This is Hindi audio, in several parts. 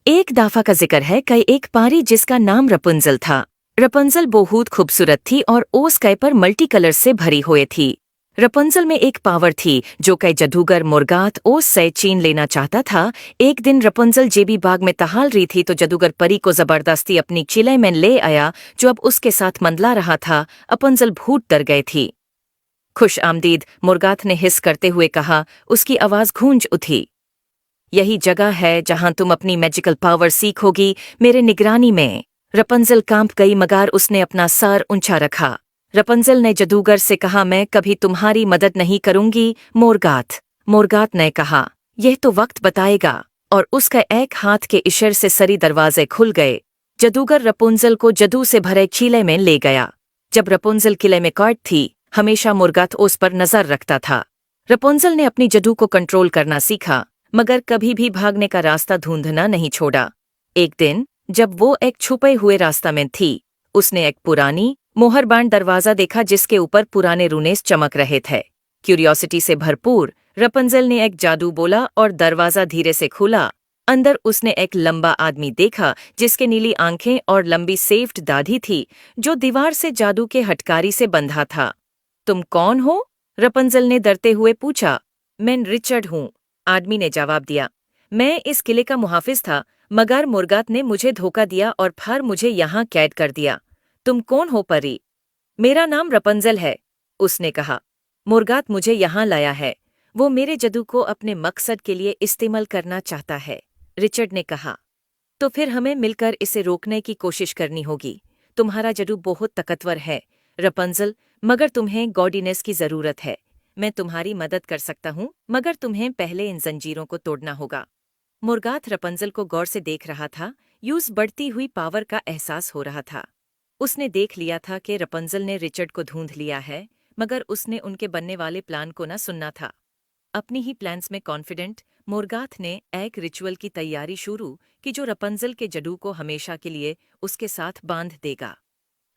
एक दाफा का जिक्र है कई एक पारी जिसका नाम रपुंजल था। रपुंजल बहुत खूबसूरत थी और ओस कई पर मल्टी कलर से भरी हुई थी। रपुंजल में एक पावर थी जो कई जादूगर मुर्गात ओस से छीन लेना चाहता था। एक दिन रपुंजल जेबी बाग में टहल रही थी तो जादूगर परी को जबरदस्ती अपनी चिले में ले आया जो अब उसके साथ मंडला रहा था। रपुंजल भूत डर गई थी। खुश आमदीद, मुर्गात ने हिस करते हुए कहा। उसकी आवाज गूंज उठी। यही जगह है जहां तुम अपनी मैजिकल पावर सीखोगी, मेरे निगरानी में। रपुंजल कांप गई मगर उसने अपना सर ऊंचा रखा। रपुंजल ने जादूगर से कहा, मैं कभी तुम्हारी मदद नहीं करूंगी मोर्गात। मोर्गात ने कहा, यह तो वक्त बताएगा। और उसका एक हाथ के इशारे से सारे दरवाजे खुल गए। जादूगर रपुंजल को जादू से भरे किले में ले गया। जब रपुंजल किले में कैद थी, हमेशा मुर्गात उस पर नजर रखता था। रपुंजल ने अपनी जादू को कंट्रोल करना सीखा मगर कभी भी भागने का रास्ता ढूंढना नहीं छोड़ा। एक दिन जब वो एक छुपे हुए रास्ता में थी, उसने एक पुरानी मोहरबान दरवाजा देखा जिसके ऊपर पुराने रूनेस चमक रहे थे। क्यूरियोसिटी से भरपूर रपुंजल ने एक जादू बोला और दरवाजा धीरे से खुला। अंदर उसने एक लंबा आदमी देखा जिसके नीली आंखें और लंबी सेव्ड दाढ़ी थी, जो दीवार से जादू के हटकारी से बंधा था। तुम कौन हो? रपुंजल ने डरते हुए पूछा। मैं रिचर्ड हूँ, आदमी ने जवाब दिया। मैं इस किले का मुहाफिज था मगर मुर्गात ने मुझे धोखा दिया और फिर मुझे यहाँ कैद कर दिया। तुम कौन हो परी? मेरा नाम रपुंजल है, उसने कहा। मुर्गात मुझे यहाँ लाया है। वो मेरे जादू को अपने मकसद के लिए इस्तेमाल करना चाहता है, रिचर्ड ने कहा। तो फिर हमें मिलकर इसे रोकने की कोशिश करनी होगी। तुम्हारा जादू बहुत ताकतवर है रपुंजल, मगर तुम्हें गॉडीनेस की जरूरत है। मैं तुम्हारी मदद कर सकता हूँ मगर तुम्हें पहले इन जंजीरों को तोड़ना होगा। मुर्गात रपुंजल को गौर से देख रहा था। यूज बढ़ती हुई पावर का एहसास हो रहा था। उसने देख लिया था कि रपुंजल ने रिचर्ड को ढूंढ लिया है, मगर उसने उनके बनने वाले प्लान को न सुनना था। अपनी ही प्लान्स में कॉन्फिडेंट मुर्गात ने एक रिचुअल की तैयारी शुरू की जो रपुंजल के जादू को हमेशा के लिए उसके साथ बांध देगा।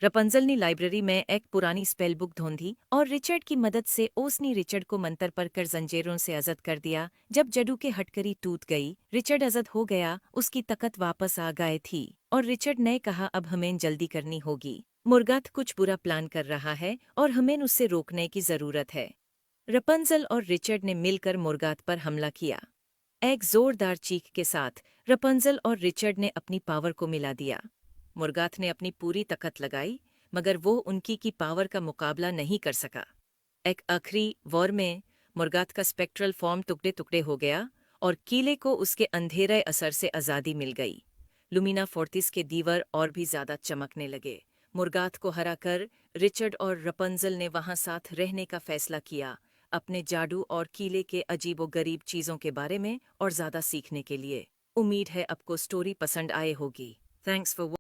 रपुंजल ने लाइब्रेरी में एक पुरानी स्पेल बुक ढूंढी और रिचर्ड की मदद से उसने रिचर्ड को मंत्र पढ़कर जंजीरों से आजाद कर दिया। जब जादू के हटकरी टूट गई, रिचर्ड आजाद हो गया, उसकी ताकत वापस आ गई थी और रिचर्ड ने कहा, अब हमें जल्दी करनी होगी। मुर्गात कुछ बुरा प्लान कर रहा है और हमें उससे रोकने की जरूरत है। रपुंजल और रिचर्ड ने मिलकर मुर्गात पर हमला किया। एक जोरदार चीख के साथ रपुंजल और रिचर्ड ने अपनी पावर को मिला दिया। मुर्गात ने अपनी पूरी ताकत लगाई मगर वो उनकी की पावर का मुकाबला नहीं कर सका। एक आखिरी वॉर में मुर्गात का स्पेक्ट्रल फॉर्म टुकड़े टुकड़े हो गया और किले को उसके अंधेरे असर से आज़ादी मिल गई। लुमिना फोर्टिस के दीवार और भी ज्यादा चमकने लगे। मुर्गात को हराकर रिचर्ड और रपुंजल ने वहां साथ रहने का फैसला किया, अपने जादू और किले के अजीबोगरीब चीजों के बारे में और ज्यादा सीखने के लिए। उम्मीद है आपको स्टोरी पसंद आए होगी। Thanks for